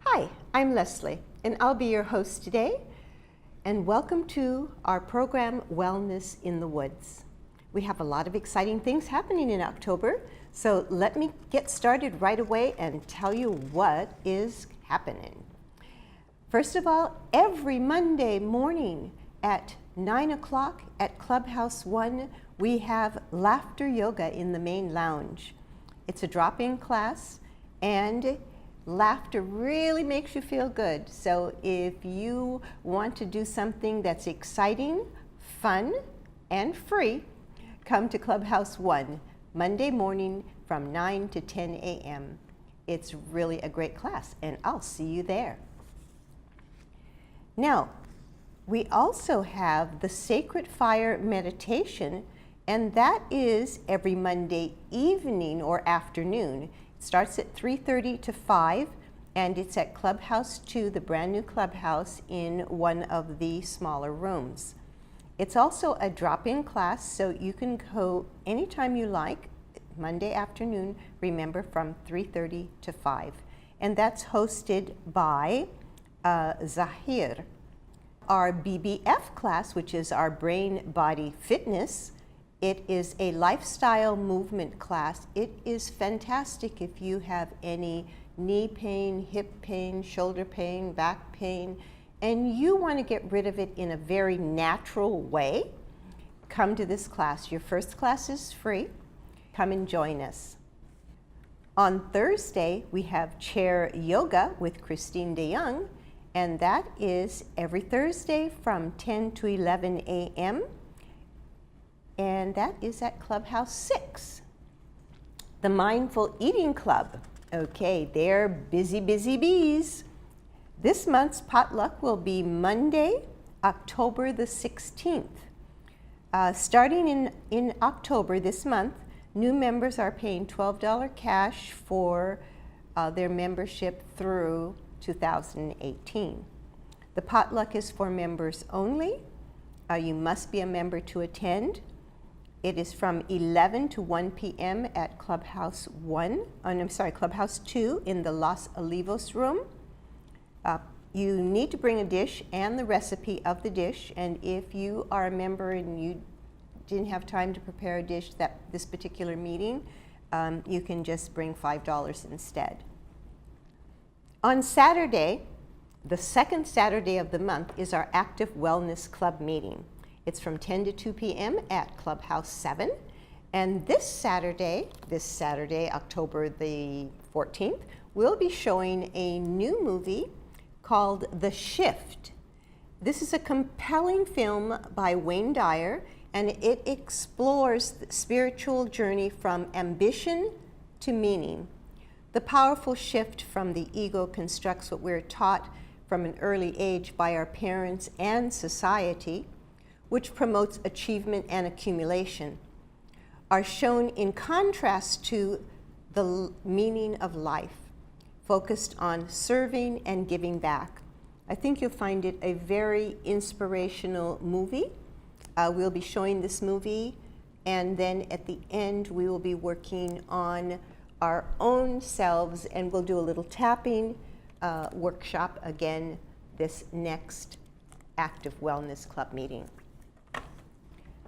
Hi, I'm Leslie, and I'll be your host today. And welcome to our program, Wellness in the Woods. We have a lot of exciting things happening in October, so let me get started right away and tell you what is happening. First of all, every Monday morning at 9 o'clock at Clubhouse 1, we have laughter yoga in the main lounge. It's a drop-in class, and laughter really makes you feel good. So if you want to do something that's exciting, fun, and free, come to Clubhouse 1 Monday morning from 9 to 10 a.m. It's really a great class, and I'll see you there. Now, we also have the Sacred Fire Meditation, and that is every Monday evening or afternoon. Starts at 3:30 to 5, and it's at Clubhouse 2, the brand new clubhouse in one of the smaller rooms. It's also a drop-in class, so you can go anytime you like, Monday afternoon, remember, from 3:30 to 5. And that's hosted by Zahir. Our BBF class, which is our brain body fitness, it is a lifestyle movement class. It is fantastic if you have any knee pain, hip pain, shoulder pain, back pain, and you want to get rid of it in a very natural way. Come to this class. Your first class is free. Come and join us. On Thursday, we have chair yoga with Christine DeYoung, and that is every Thursday from 10 to 11 a.m., and that is at Clubhouse 6. The Mindful Eating Club. Okay, they're busy bees. This month's potluck will be Monday, October the 16th. Starting in October this month, new members are paying $12 cash for their membership through 2018. The potluck is for members only. You must be a member to attend. It is from 11 to 1 p.m. at Clubhouse 2 in the Los Olivos room. You need to bring a dish and the recipe of the dish, and if you are a member and you didn't have time to prepare a dish this particular meeting, you can just bring $5 instead. On Saturday, the second Saturday of the month, is our Active Wellness Club meeting. It's from 10 to 2 p.m. at Clubhouse 7. And this Saturday, October the 14th, we'll be showing a new movie called The Shift. This is a compelling film by Wayne Dyer, and it explores the spiritual journey from ambition to meaning. The powerful shift from the ego constructs what we're taught from an early age by our parents and society, which promotes achievement and accumulation, are shown in contrast to the meaning of life, focused on serving and giving back. I think you'll find it a very inspirational movie. We'll be showing this movie, and then at the end we will be working on our own selves, and we'll do a little tapping workshop again this next Active Wellness Club meeting.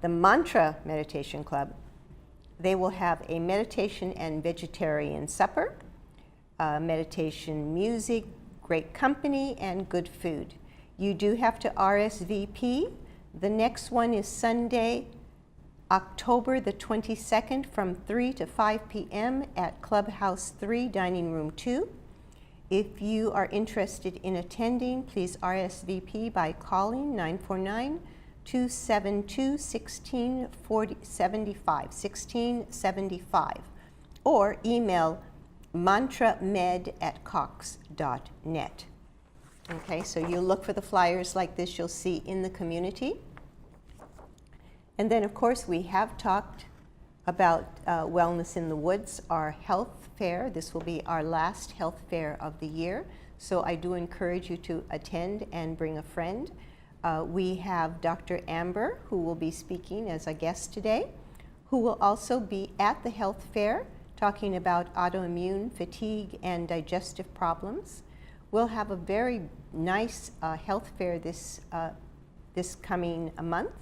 The Mantra Meditation Club, they will have a meditation and vegetarian supper, meditation music, great company, and good food. You do have to RSVP. The next one is Sunday, October the 22nd from 3 to 5 p.m. at Clubhouse 3, Dining Room 2. If you are interested in attending, please RSVP by calling 949-272-1675, or email mantramed@cox.net. Okay, so you'll look for the flyers like this you'll see in the community. And then, of course, we have talked about Wellness in the Woods, our health fair. This will be our last health fair of the year, so I do encourage you to attend and bring a friend. We have Dr. Amber, who will be speaking as a guest today, who will also be at the health fair talking about autoimmune, fatigue, and digestive problems. We'll have a very nice health fair this coming month.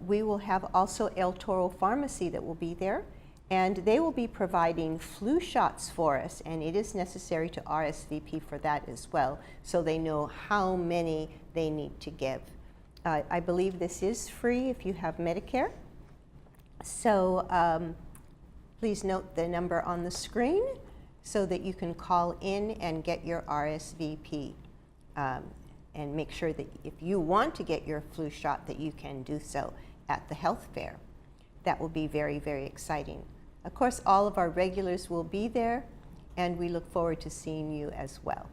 We will have also El Toro Pharmacy that will be there, and they will be providing flu shots for us, and it is necessary to RSVP for that as well, so they know how many they need to give. I believe this is free if you have Medicare. So please note the number on the screen so that you can call in and get your RSVP. And make sure that if you want to get your flu shot that you can do so at the health fair. That will be very, very exciting. Of course, all of our regulars will be there, and we look forward to seeing you as well.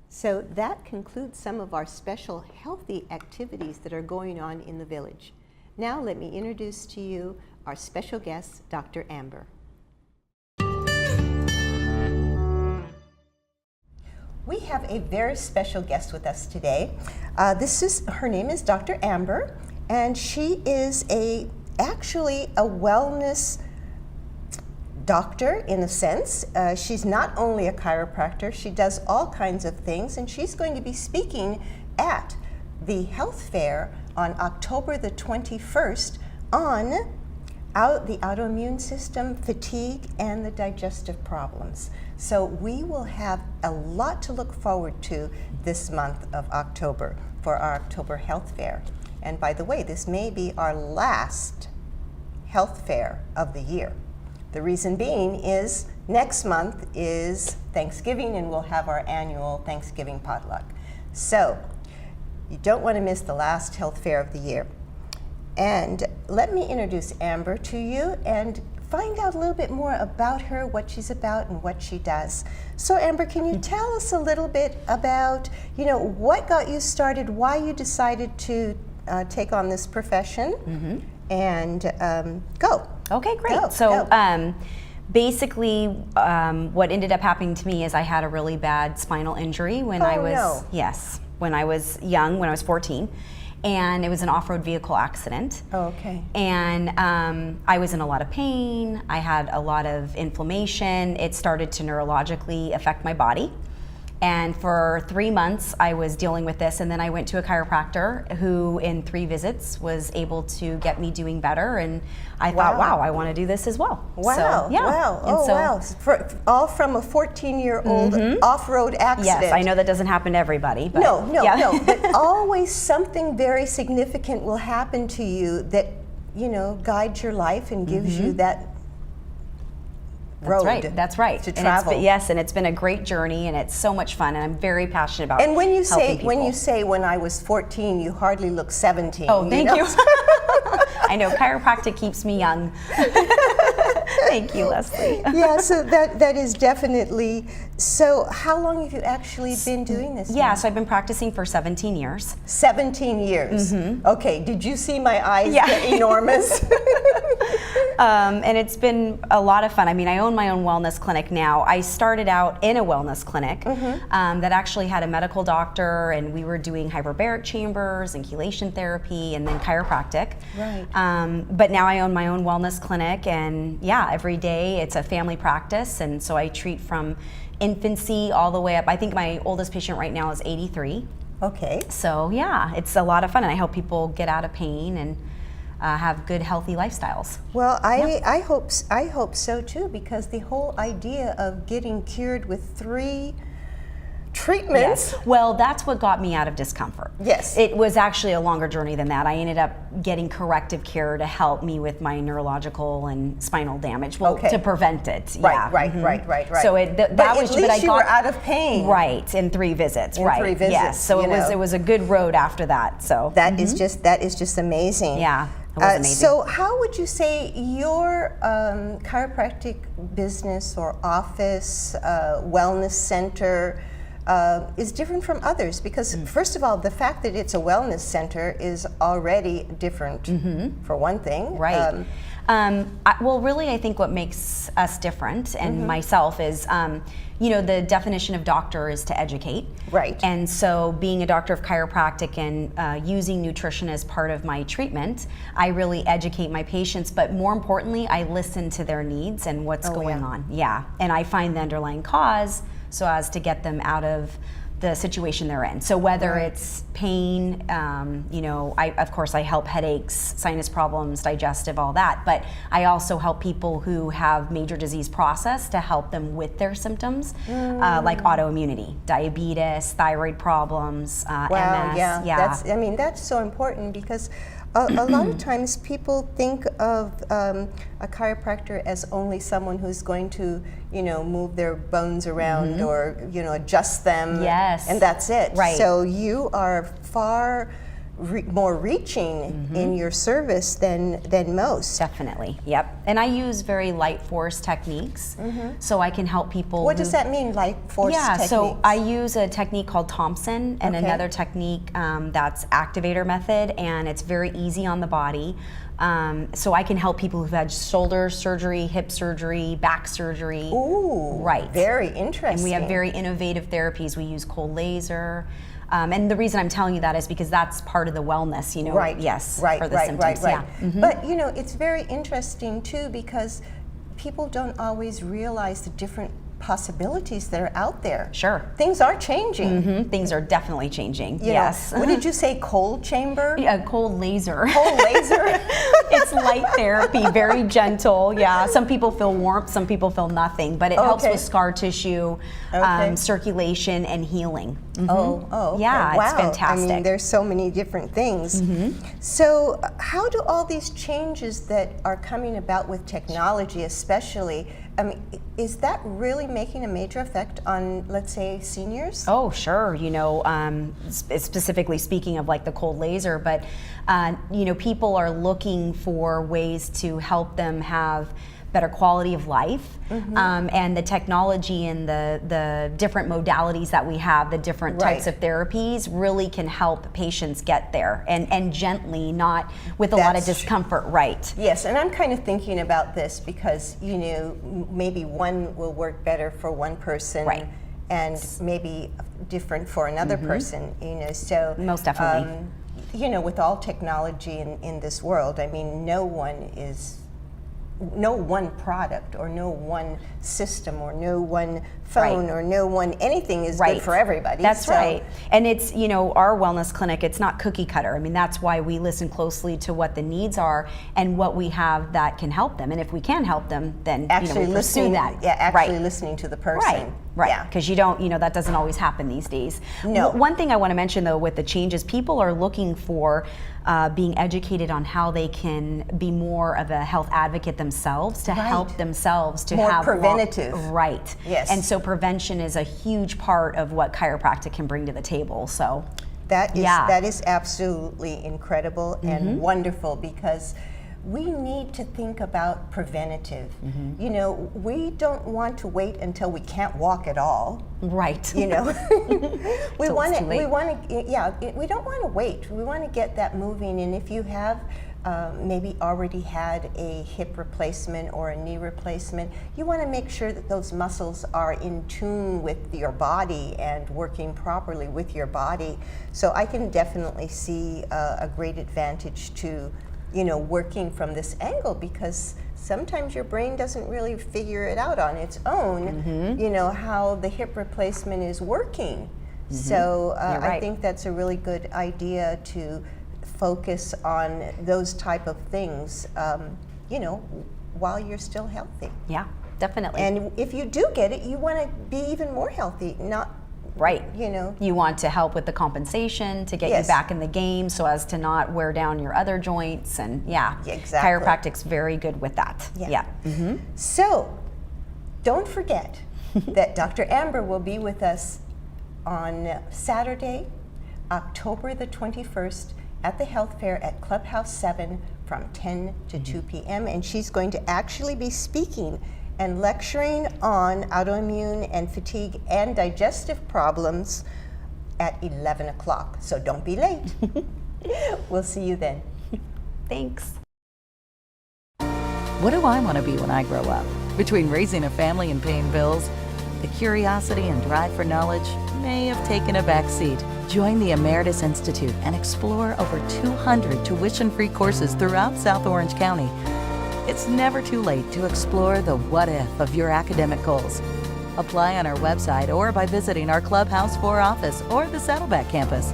So that concludes some of our special healthy activities that are going on in the village. Now let me introduce to you our special guest, Dr. Amber. We have a very special guest with us today. Her name is Dr. Amber, and she is actually a wellness doctor in a sense. She's not only a chiropractor, she does all kinds of things, and she's going to be speaking at the health fair on October the 21st on the autoimmune system, fatigue, and the digestive problems. So we will have a lot to look forward to this month of October for our October health fair. And by the way, this may be our last health fair of the year. The reason being is next month is Thanksgiving, and we'll have our annual Thanksgiving potluck. So you don't want to miss the last health fair of the year. And let me introduce Amber to you and find out a little bit more about her, what she's about, and what she does. So Amber, can you tell us a little bit about, what got you started, why you decided to take on this profession, and go. Okay, great. Go. Basically, what ended up happening to me is I had a really bad spinal injury when I was young, when I was 14. And it was an off-road vehicle accident. Oh, okay. And I was in a lot of pain. I had a lot of inflammation. It started to neurologically affect my body. And for 3 months, I was dealing with this. And then I went to a chiropractor who, in 3 visits, was able to get me doing better. And I thought, wow, I want to do this as well. Wow, so, yeah. Wow, wow. All from a 14-year-old off-road accident. Yes, I know that doesn't happen to everybody. But no. But always something very significant will happen to you that, guides your life and gives you that road. That's right. To travel. And it's been a great journey, and it's so much fun, and I'm very passionate about. And when you people. say when I was 14, you hardly look 17. Oh, thank you. I know chiropractic keeps me young. Thank you, Leslie. Yeah, so that is definitely. So how long have you actually been doing this? Yeah, so I've been practicing for 17 years. 17 years. Okay, did you see my eyes get enormous? And it's been a lot of fun. I mean, I own my own wellness clinic now. I started out in a wellness clinic that actually had a medical doctor, and we were doing hyperbaric chambers and chelation therapy and then chiropractic. Right. But now I own my own wellness clinic, and every day it's a family practice, and so I treat from infancy all the way up. I think my oldest patient right now is 83. Okay. So it's a lot of fun, and I help people get out of pain and have good, healthy lifestyles. Well, I hope so too, because the whole idea of getting cured with 3 treatments. Yes. Well, that's what got me out of discomfort. Yes. It was actually a longer journey than that. I ended up getting corrective care to help me with my neurological and spinal damage, to prevent it. Right. So you were out of pain. Right, in 3 visits. In 3 visits. Yes. So it was a good road after that. So that is just amazing. Yeah. It was amazing. So how would you say your chiropractic business or office, wellness center, is different from others? Because first of all, the fact that it's a wellness center is already different, for one thing. Right. Well, really, I think what makes us different, and myself, is the definition of doctor is to educate. Right. And so being a doctor of chiropractic and using nutrition as part of my treatment, I really educate my patients, but more importantly, I listen to their needs and what's going on. Yeah. And I find the underlying cause so as to get them out of the situation they're in. So whether Right. it's pain, of course I help headaches, sinus problems, digestive, all that, but I also help people who have major disease process to help them with their symptoms, like autoimmunity, diabetes, thyroid problems, Wow, MS. yeah. That's so important because a lot of times people think of a chiropractor as only someone who's going to, move their bones around or, adjust them. Yes. And that's it. Right. So you are far more reaching in your service than most. Definitely, yep. And I use very light force techniques, so I can help people. What does that mean, light force techniques? So I use a technique called Thompson and Okay. another technique that's activator method, and it's very easy on the body. So I can help people who've had shoulder surgery, hip surgery, back surgery. Ooh, Right. Very interesting. And we have very innovative therapies. We use cold laser. And the reason I'm telling you that is because that's part of the wellness, Right. Yes, Right. for the Right. symptoms. Right. Yeah. But it's very interesting too because people don't always realize the different possibilities that are out there. Sure. Things are changing. Things are definitely changing. You Yes. know, what did you say? Cold chamber? A cold laser. Cold laser? It's light therapy, very gentle. Yeah, some people feel warmth, some people feel nothing, but it helps Okay. with scar tissue, Okay. Circulation, and healing. Oh, okay. Yeah, wow. it's fantastic. I mean, there's so many different things. So, how do all these changes that are coming about with technology, especially, is that really making a major effect on, let's say, seniors? Oh, sure. Specifically speaking of like the cold laser, but people are looking for ways to help them have better quality of life, and the technology and the different modalities that we have, the different types of therapies really can help patients get there and gently, not with a lot of discomfort. Right. Yes, and I'm kind of thinking about this because maybe one will work better for one person, Right. and maybe different for another person. So Most definitely. With all technology in this world, I mean, no one product or no one system or no one phone Right. or no one anything is Right. good for everybody. That's So- right. And it's, our wellness clinic, it's not cookie cutter. I mean, that's why we listen closely to what the needs are and what we have that can help them. And if we can help them, then Actually we pursue listening, that. actually listening to the person. Right, Yeah. because you don't, that doesn't always happen these days. No. One thing I want to mention though with the changes, people are looking for being educated on how they can be more of a health advocate themselves to help themselves to More have preventative. Right. Yes. And so prevention is a huge part of what chiropractic can bring to the table. So That Yeah. is absolutely incredible and wonderful because we need to think about preventative. We don't want to wait until we can't walk at all. right. We Till want it's to. too We late. want to. We don't want to wait. We want to get that moving. And if you have maybe already had a hip replacement or a knee replacement, you want to make sure that those muscles are in tune with your body and working properly with your body. So I can definitely see a great advantage to, working from this angle because sometimes your brain doesn't really figure it out on its own, how the hip replacement is working. So You're right. I think that's a really good idea to focus on those type of things, while you're still healthy. Yeah, definitely. And if you do get it, you want to be even more healthy, not, Right. you You want to help with the compensation to get Yes. you back in the game so as to not wear down your other joints. And Yeah, exactly. chiropractic's very good with that. Yeah. So, don't forget that Dr. Amber will be with us on Saturday, October the 21st at the Health Fair at Clubhouse 7 from 10 to 2 p.m. And she's going to actually be speaking and lecturing on autoimmune and fatigue and digestive problems at 11 o'clock. So don't be late. We'll see you then. Thanks. What do I want to be when I grow up? Between raising a family and paying bills, the curiosity and drive for knowledge may have taken a back seat. Join the Emeritus Institute and explore over 200 tuition-free courses throughout South Orange County. It's never too late to explore the what if of your academic goals. Apply on our website or by visiting our Clubhouse 4 office or the Saddleback campus.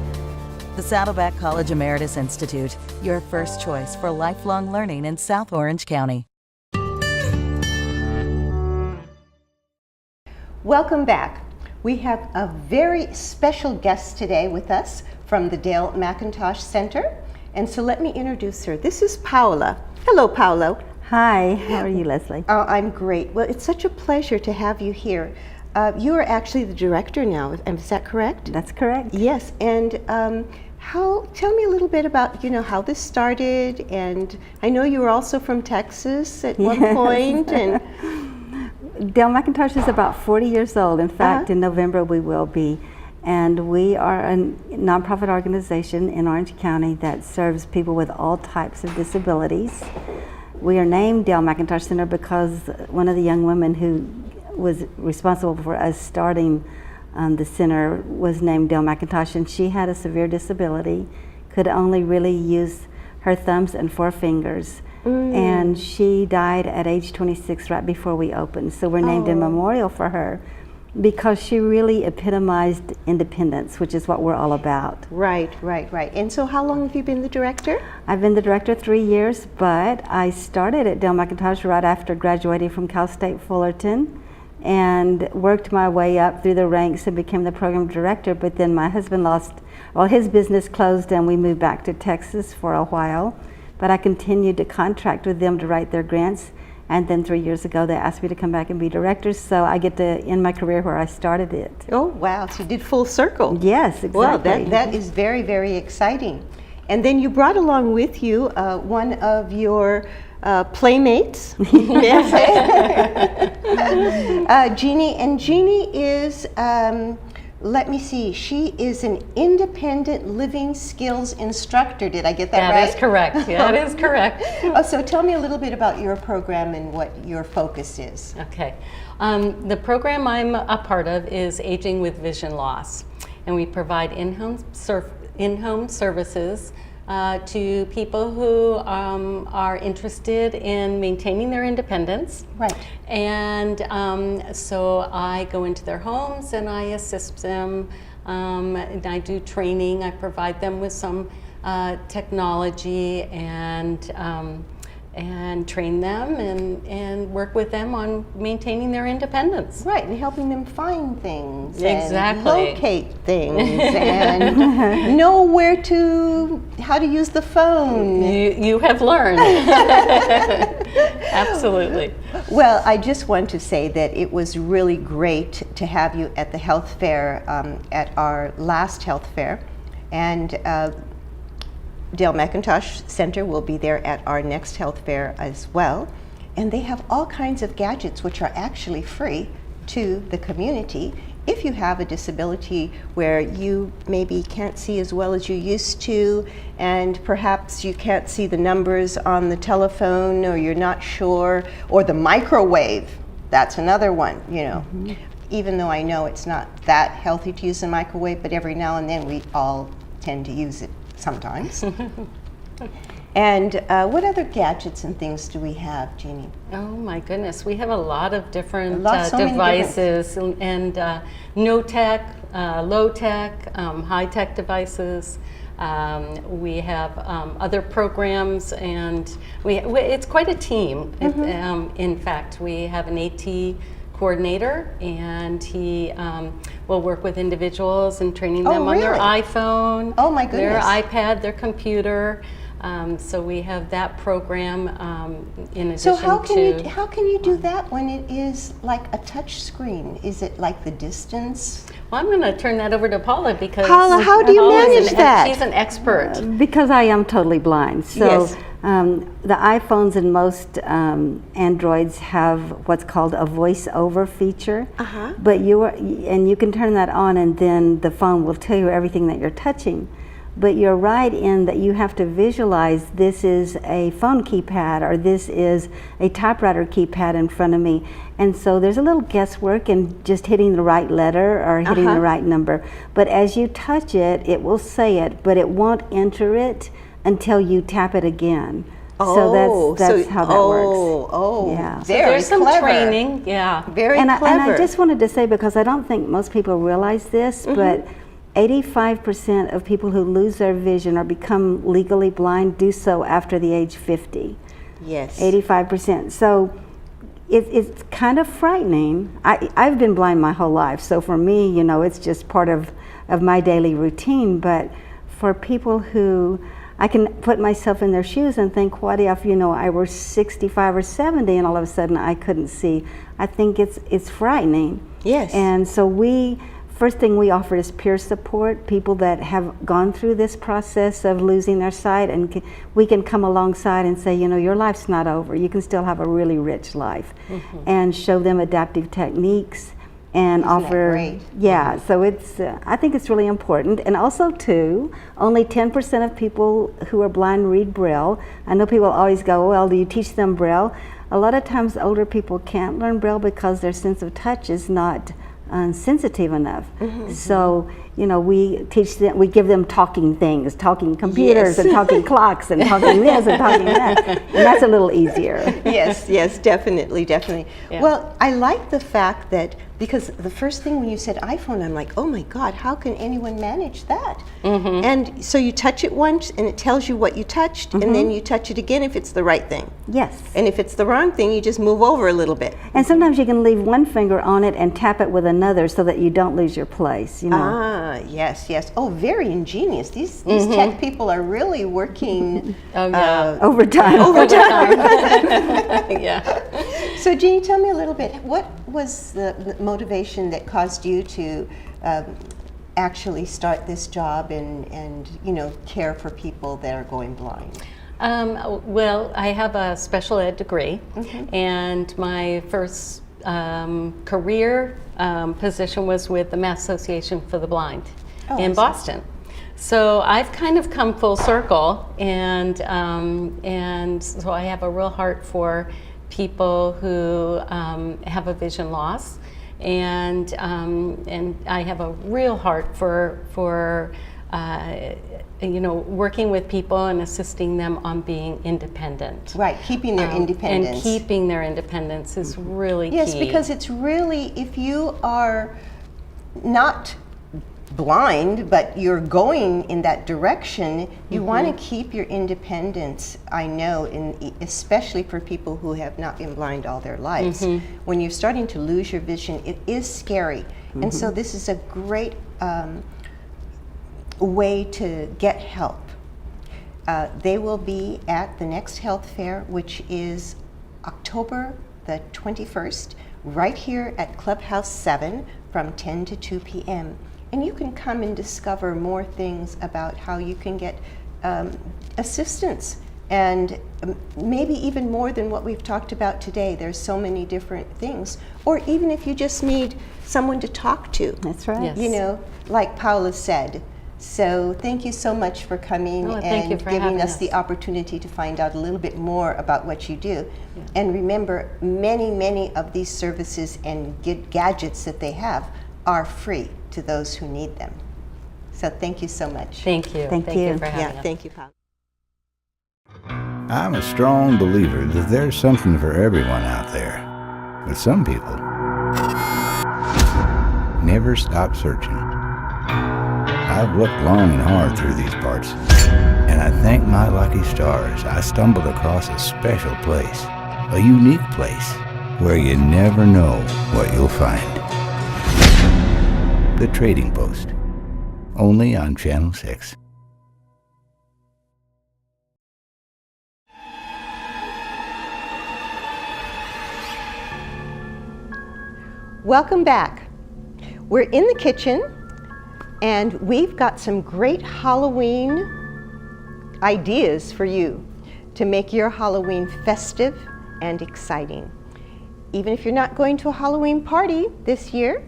The Saddleback College Emeritus Institute, your first choice for lifelong learning in South Orange County. Welcome back. We have a very special guest today with us from the Dale McIntosh Center. And so let me introduce her. This is Paola. Hello, Paola. Hi, how are you, Leslie? Oh, I'm great. Well, it's such a pleasure to have you here. You are actually the director now, is that correct? That's correct. Yes, and tell me a little bit about, how this started, and I know you were also from Texas at one point, and Dale McIntosh is about 40 years old. In fact, in November we will be. And we are a nonprofit organization in Orange County that serves people with all types of disabilities. We are named Dale McIntosh Center because one of the young women who was responsible for us starting the center was named Dale McIntosh, and she had a severe disability, could only really use her thumbs and 4 fingers. And she died at age 26 right before we opened. So we're named in memorial for her because she really epitomized independence, which is what we're all about. Right. And so how long have you been the director? I've been the director 3 years, but I started at Dale McIntosh right after graduating from Cal State Fullerton and worked my way up through the ranks and became the program director. But then my husband his business closed and we moved back to Texas for a while. But I continued to contract with them to write their grants. And then 3 years ago, they asked me to come back and be director, so I get to end my career where I started it. Oh, wow, so you did full circle. Yes, exactly. Well, that is very, very exciting. And then you brought along with you one of your playmates, Jeannie, and Jeannie is, let me see, she is an independent living skills instructor. Did I get that right? That is correct. Yeah, that is correct. So tell me a little bit about your program and what your focus is. Okay. The program I'm a part of is Aging with Vision Loss, and we provide in-home services to people who are interested in maintaining their independence. Right. And so I go into their homes and I assist them. And I do training. I provide them with some technology and train them and work with them on maintaining their independence. Right, and helping them find things, Exactly. and locate things, and know how to use the phone. You have learned. Absolutely. Well, I just want to say that it was really great to have you at the health fair, at our last health fair, and Dale McIntosh Center will be there at our next health fair as well. And they have all kinds of gadgets which are actually free to the community. If you have a disability where you maybe can't see as well as you used to, and perhaps you can't see the numbers on the telephone, or you're not sure, or the microwave, that's another one, Even though I know it's not that healthy to use the microwave, but every now and then we all tend to use it sometimes. And what other gadgets and things do we have, Jeannie? Oh my goodness, we have a lot of different So many devices and no tech, low tech, high tech devices. We have other programs, and it's quite a team. In fact, we have an AT coordinator, and he will work with individuals and training them on their iPhone, Oh my goodness. their iPad, their computer. So we have that program in addition So how to. how can you do that when it is like a touch screen? Is it like the distance? Well, I'm going to turn that over to Paula because Paula, how do you Paula's manage that? She's an expert. Because I am totally blind. So Yes. the iPhones and most Androids have what's called a voice-over feature. But you can turn that on, and then the phone will tell you everything that you're touching. But you're right in that you have to visualize this is a phone keypad or this is a typewriter keypad in front of me. And so there's a little guesswork in just hitting the right letter or hitting the right number. But as you touch it, it will say it, but it won't enter it until you tap it again. So that's how that works. Oh, Yeah. So very there's some clever. training, yeah. Very And clever. I just wanted to say, because I don't think most people realize this, but 85% of people who lose their vision or become legally blind do so after the age 50. Yes. 85%. So it's kind of frightening. I've been blind my whole life, so for me, you know, it's just part of my daily routine. But for people who, I can put myself in their shoes and think, what if, you know, I were 65 or 70 and all of a sudden I couldn't see? I think it's frightening. Yes. And so first thing we offer is peer support, people that have gone through this process of losing their sight, and we can come alongside and say, you know, your life's not over. You can still have a really rich life, and show them adaptive techniques and Isn't that offer. great? Yeah, so it's. I think it's really important, and also too, only 10% of people who are blind read Braille. I know people always go, well, do you teach them Braille? A lot of times, older people can't learn Braille because their sense of touch is not sensitive enough. So, you know, we teach them, we give them talking things, talking computers, Yes. and talking clocks, and talking this and talking that, and that's a little easier. Yes, definitely. Yeah. Well, I like the fact that, because the first thing when you said iPhone, I'm like, oh my God, how can anyone manage that? And so you touch it once and it tells you what you touched, and then you touch it again if it's the right thing. Yes. And if it's the wrong thing, you just move over a little bit. And sometimes you can leave one finger on it and tap it with another so that you don't lose your place, you know. Ah, yes. Oh, very ingenious. These tech people are really working Oh, yeah. Overtime. Yeah. So Jeannie, tell me a little bit, what was the motivation that caused you to actually start this job and you know, care for people that are going blind? Well, I have a special ed degree, and my first career position was with the Mass Association for the Blind in Boston. So I've kind of come full circle, and so I have a real heart for people who have a vision loss, and I have a real heart for you know, working with people and assisting them on being independent. Right, keeping their independence. And keeping their independence is really key. Yes, because it's really, if you are not blind, but you're going in that direction, you want to keep your independence, I know, especially for people who have not been blind all their lives. When you're starting to lose your vision, it is scary. And so this is a great way to get help. They will be at the next health fair, which is October the 21st, right here at Clubhouse 7 from 10 to 2 p.m. And you can come and discover more things about how you can get assistance, and maybe even more than what we've talked about today. There's so many different things. Or even if you just need someone to talk to. That's right. Yes. You know, like Paola said. So thank you so much for coming thank you and for giving having us the opportunity to find out a little bit more about what you do. And remember, many of these services and gadgets that they have are free to those who need them. So thank you so much. Thank you. Thank you. for having us. Thank you, Paola. I'm a strong believer that there's something for everyone out there. But some people never stop searching. I've looked long and hard through these parts, and I thank my lucky stars I stumbled across a special place, a unique place, where you never know what you'll find. The Trading Post, only on Channel 6. Welcome back. We're in the kitchen, and we've got some great Halloween ideas for you to make your Halloween festive and exciting. Even if you're not going to a Halloween party this year,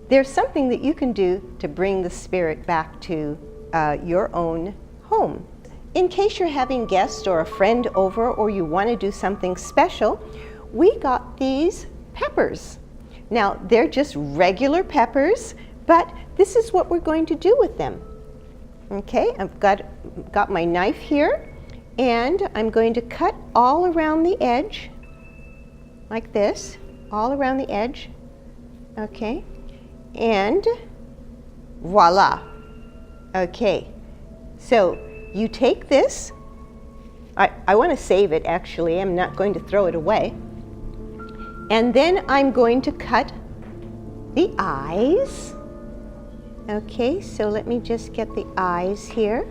there's something that you can do to bring the spirit back to your own home. In case you're having guests or a friend over, or you want to do something special, we got these peppers. Now, they're just regular peppers, but this is what we're going to do with them. Okay, I've got my knife here, And I'm going to cut all around the edge, like this, all around the edge, okay? And voila. Okay, so you take this, I want to save it actually, I'm not going to throw it away. And then I'm going to cut the eyes. Okay, so let me just get the eyes here.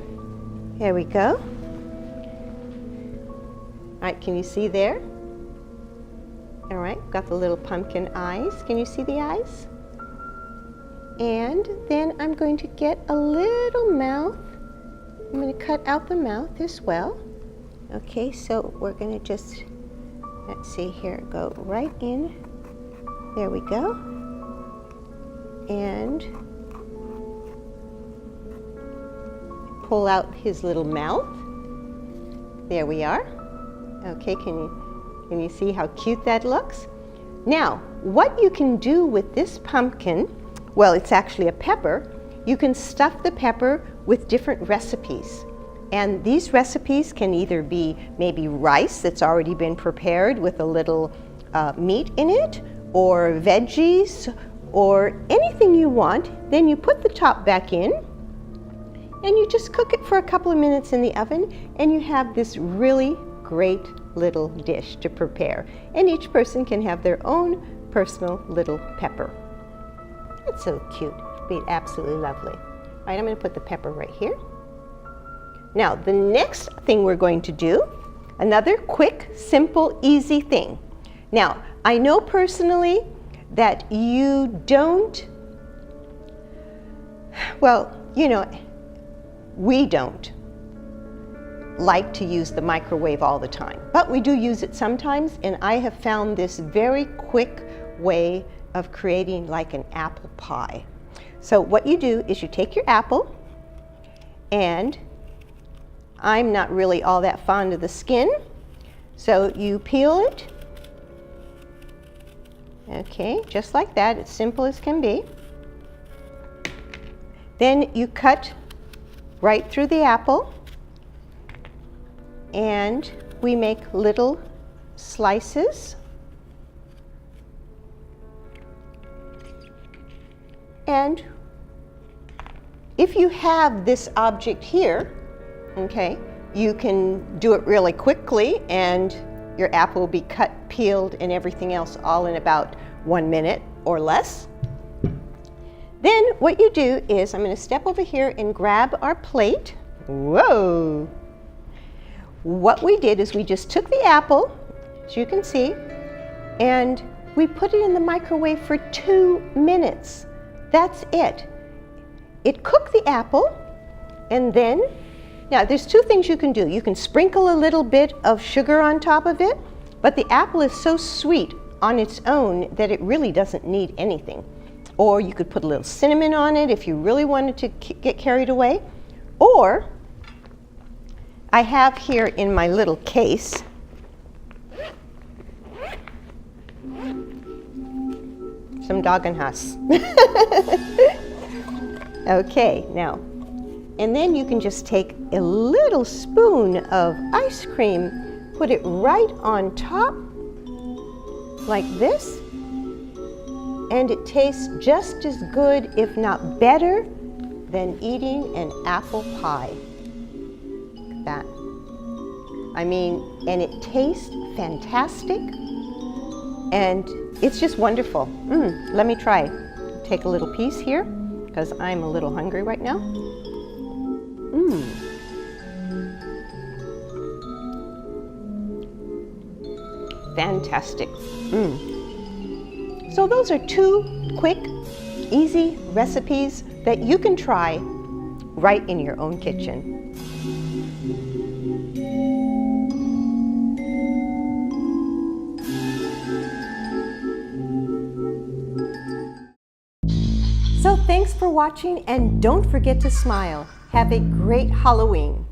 There we go. All right, can you see there? All right, got the little pumpkin eyes. Can you see the eyes? And then I'm going to get a little mouth. I'm going to cut out the mouth as well. Okay, so we're going to just, let's see here, go right in. There we go. And pull out his little mouth. There we are. Okay, can you see how cute that looks? Now, what you can do with this pumpkin, well, it's actually a pepper. You can stuff the pepper with different recipes. And these recipes can either be maybe rice that's already been prepared with a little meat in it, or veggies, or anything you want. Then you put the top back in, and you just cook it for a couple of minutes in the oven, and you have this really great little dish to prepare. And each person can have their own personal little pepper. It's so cute. It'll be absolutely lovely. All right, I'm going to put the pepper right here. Now, the next thing we're going to do, another quick, simple, easy thing. Now, I know personally that you don't, well, you know, we don't like to use the microwave all the time, but we do use it sometimes, and I have found this very quick way of creating like an apple pie. So what you do is you take your apple, and I'm not really all that fond of the skin, so you peel it, okay, just like that, as simple as can be. Then you cut right through the apple, and we make little slices. And if you have this object here, okay, you can do it really quickly, and your apple will be cut, peeled, and everything else all in about 1 minute or less. Then what you do is, I'm going to step over here and grab our plate. Whoa! What we did is we just took the apple, as you can see, and we put it in the microwave for 2 minutes. That's it. It cooked the apple, and then, now there's 2 things you can do. You can sprinkle a little bit of sugar on top of it, but the apple is so sweet on its own that it really doesn't need anything. Or you could put a little cinnamon on it if you really wanted to get carried away. Or I have here in my little case some Dagenhas. Okay, now, and then you can just take a little spoon of ice cream, put it right on top, like this, and it tastes just as good, if not better, than eating an apple pie. That. I mean, and it tastes fantastic, and it's just wonderful. Let me try. Take a little piece here, because I'm a little hungry right now. Fantastic. So those are 2 quick, easy recipes that you can try right in your own kitchen. So thanks for watching, and don't forget to smile. Have a great Halloween.